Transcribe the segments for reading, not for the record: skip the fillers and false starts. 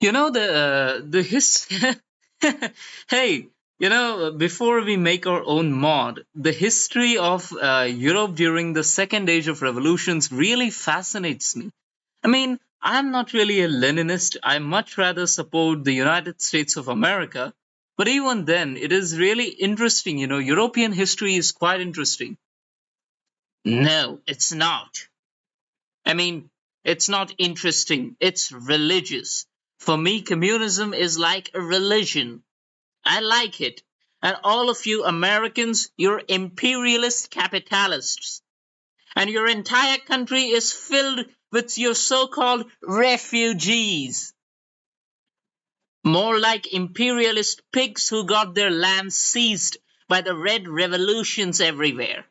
The his hey, before we make our own mod, the history of Europe during the second age of revolutions really fascinates me. I mean, I'm not really a Leninist. I much rather support the United States of America. But even then, it is really interesting. European history is quite interesting. No, it's not. I mean, it's not interesting. It's religious. For me, communism is like a religion. I like it. And all of you Americans, you're imperialist capitalists. And your entire country is filled with your so called refugees. More like imperialist pigs who got their lands seized by the red revolutions everywhere.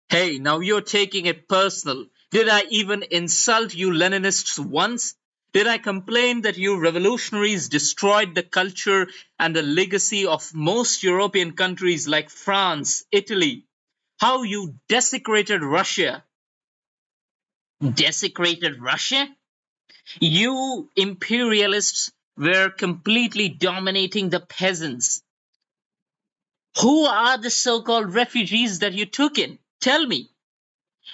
Hey, now you're taking it personal. Did I even insult you Leninists once? Did I complain that you revolutionaries destroyed the culture and the legacy of most European countries like France, Italy? How you desecrated Russia? Desecrated Russia? You imperialists were completely dominating the peasants. Who are the so called refugees that you took in? Tell me.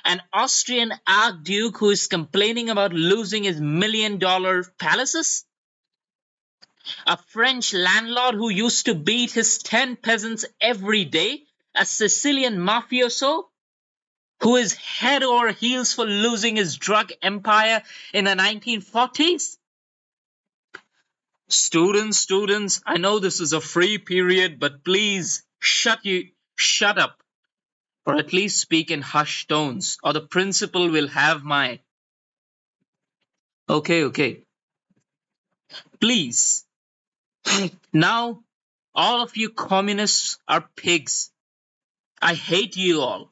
An Austrian archduke who is complaining about losing his $1 million palaces? A French landlord who used to beat his 10 peasants every day? A Sicilian mafioso who is head over heels for losing his drug empire in the 1940s? Students, I know this is a free period, but please shut up, or at least speak in hushed tones, or the principal will have my. Okay. Please. Now, all of you communists are pigs. I hate you all.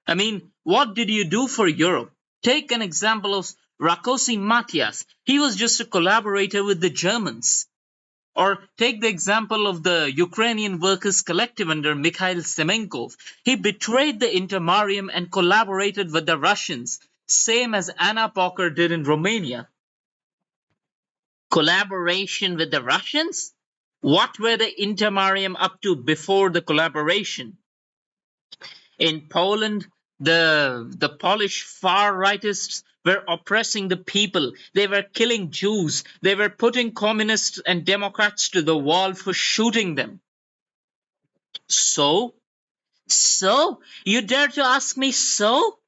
I mean, what did you do for Europe? Take an example of Rakosi Matias. He was just a collaborator with the Germans. Or take the example of the Ukrainian Workers' Collective under Mikhail Semenkov. He betrayed the Intermarium and collaborated with the Russians, same as Anna Poker did in Romania. Collaboration with the Russians? What were the Intermarium up to before the collaboration? In Poland, the Polish far-rightists were oppressing the people. They were killing Jews. They were putting communists and Democrats to the wall for shooting them. So? So? You dare to ask me so?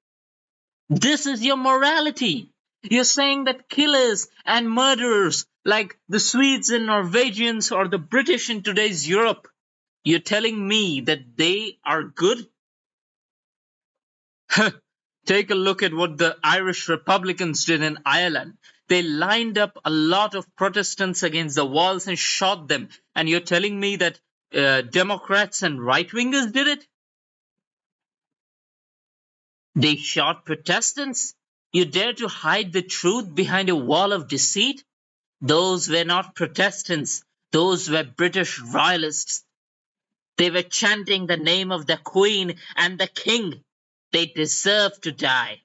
This is your morality. You're saying that killers and murderers, like the Swedes and Norwegians or the British in today's Europe, you're telling me that they are good? Take a look at what the Irish Republicans did in Ireland. They lined up a lot of Protestants against the walls and shot them. And you're telling me that Democrats and right-wingers did it? They shot Protestants? You dare to hide the truth behind a wall of deceit? Those were not Protestants. Those were British royalists. They were chanting the name of the Queen and the King. They deserve to die.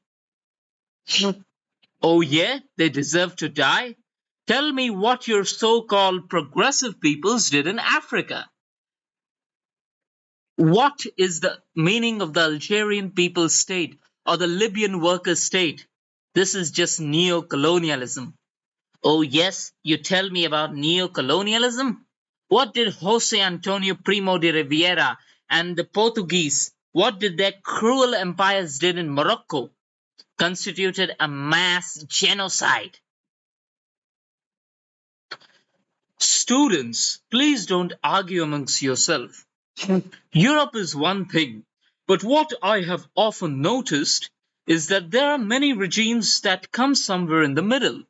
Oh yeah? They deserve to die? Tell me what your so-called progressive peoples did in Africa. What is the meaning of the Algerian People's State or the Libyan Workers' State? This is just neo-colonialism. Oh yes, you tell me about neo-colonialism? What did Jose Antonio Primo de Rivera and the Portuguese, what did their cruel empires did in Morocco? Constituted a mass genocide. Students, please don't argue amongst yourself. Europe is one thing, but what I have often noticed is that there are many regimes that come somewhere in the middle.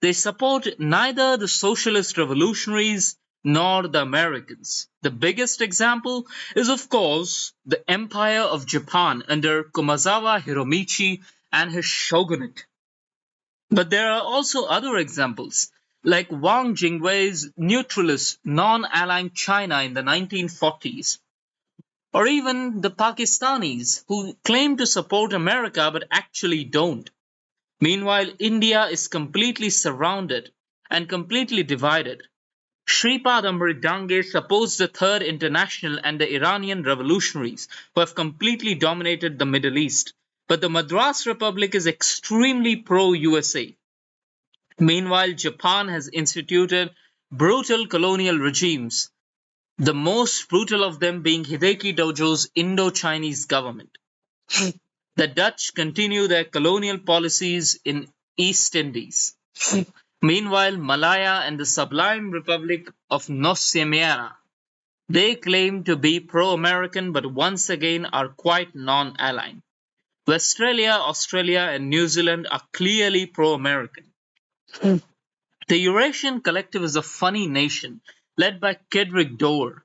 They support neither the socialist revolutionaries nor the Americans. The biggest example is, of course, the Empire of Japan under Kumazawa Hiromichi and his shogunate. But there are also other examples, like Wang Jingwei's neutralist, non-aligned China in the 1940s. Or even the Pakistanis, who claim to support America but actually don't. Meanwhile, India is completely surrounded and completely divided. Shripad Amridange supports the Third International and the Iranian revolutionaries, who have completely dominated the Middle East. But the Madras Republic is extremely pro USA. Meanwhile, Japan has instituted brutal colonial regimes, the most brutal of them being Hideki Tojo's Indo-Chinese government. The Dutch continue their colonial policies in East Indies. Meanwhile, Malaya and the Sublime Republic of Nociemera, they claim to be pro-American but once again are quite non-aligned. Australia, Australia and New Zealand are clearly pro-American. The Eurasian Collective is a funny nation led by Kedrick Doer.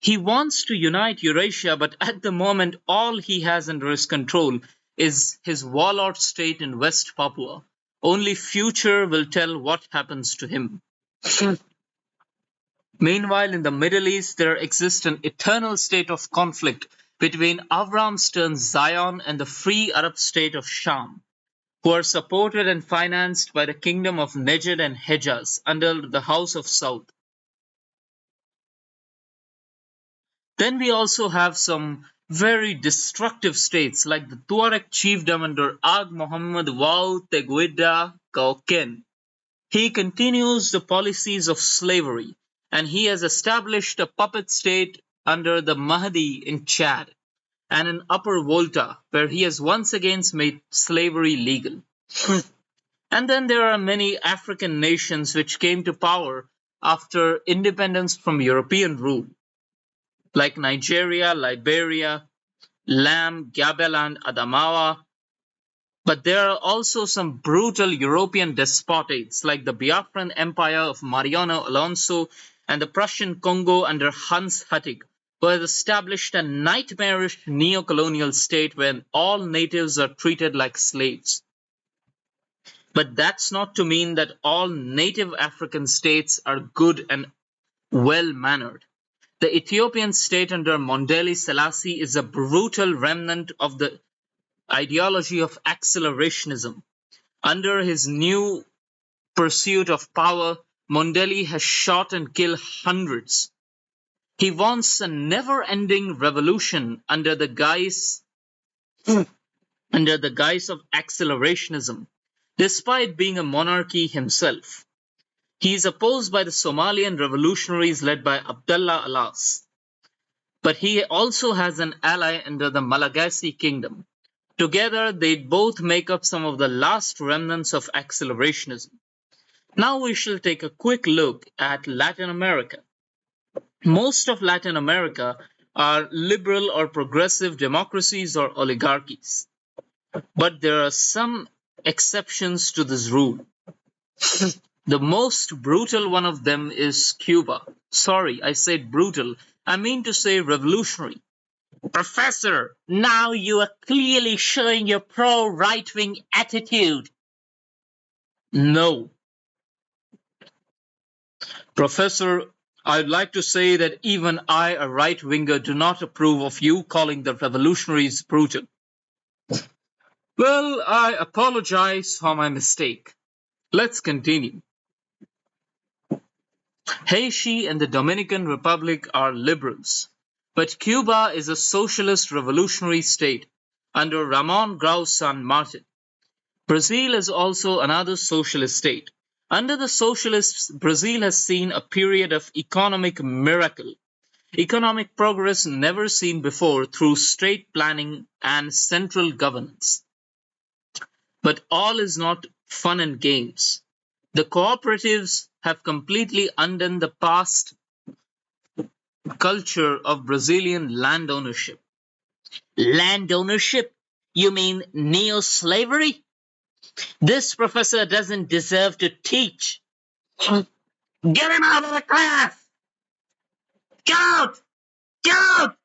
He wants to unite Eurasia, but at the moment all he has under his control is his warlord state in West Papua. Only future will tell what happens to him. Meanwhile, in the Middle East, there exists an eternal state of conflict between Avram Stern's Zion and the Free Arab State of Sham, who are supported and financed by the Kingdom of Najd and Hejaz under the House of Saud. Then we also have some very destructive states like the Tuareg chiefdom under Ag Muhammad Wau Teguida Kauken. He continues the policies of slavery, and he has established a puppet state under the Mahdi in Chad and in Upper Volta, where he has once again made slavery legal. And then there are many African nations which came to power after independence from European rule, like Nigeria, Liberia, Lam, Gabel, and Adamawa. But there are also some brutal European despotates like the Biafran Empire of Mariano Alonso and the Prussian Congo under Hans Huttig, who has established a nightmarish neo-colonial state where all natives are treated like slaves. But that's not to mean that all native African states are good and well-mannered. The Ethiopian state under Mondele Selassie is a brutal remnant of the ideology of accelerationism. Under his new pursuit of power, Mondele has shot and killed hundreds. He wants a never-ending revolution under the guise of accelerationism, despite being a monarchy himself. He is opposed by the Somalian revolutionaries led by Abdullah Alas. But he also has an ally under the Malagasy kingdom. Together, they both make up some of the last remnants of accelerationism. Now we shall take a quick look at Latin America. Most of Latin America are liberal or progressive democracies or oligarchies. But there are some exceptions to this rule. The most brutal one of them is Cuba. Sorry, I said brutal. I mean to say revolutionary. Professor, now you are clearly showing your pro-right-wing attitude. No. Professor, I'd like to say that even I, a right-winger, do not approve of you calling the revolutionaries brutal. Well, I apologize for my mistake. Let's continue. Haiti and the Dominican Republic are liberals, but Cuba is a socialist revolutionary state under Ramon Grau San Martin. Brazil is also another socialist state. Under the socialists, Brazil has seen a period of economic miracle, economic progress never seen before through state planning and central governance. But all is not fun and games. The cooperatives have completely undone the past culture of Brazilian land ownership. Land ownership? You mean neo-slavery? This professor doesn't deserve to teach. Get him out of the class! Get out! Get out!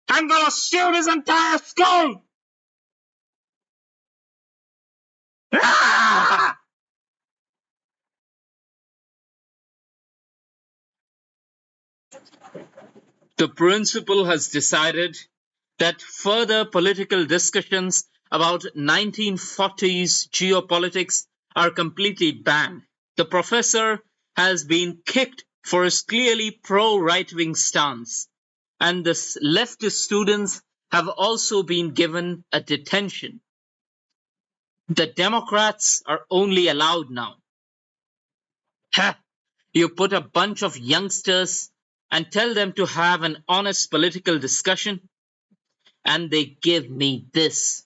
I'm gonna shoot his entire school! Ah! The principal has decided that further political discussions about 1940s geopolitics are completely banned. The professor has been kicked for his clearly pro right wing stance, and the leftist students have also been given a detention. The Democrats are only allowed now. Ha! You put a bunch of youngsters and tell them to have an honest political discussion, and they give me this.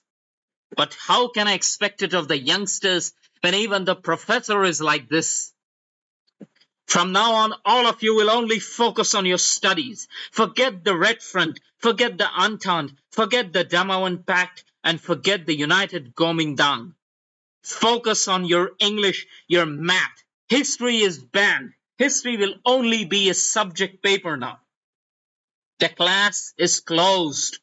But how can I expect it of the youngsters when even the professor is like this? From now on, all of you will only focus on your studies. Forget the Red Front, forget the Entente, forget the Damawan Pact, and forget the United Kuomintang. Focus on your English, your math. History is banned. History will only be a subject paper now. The class is closed.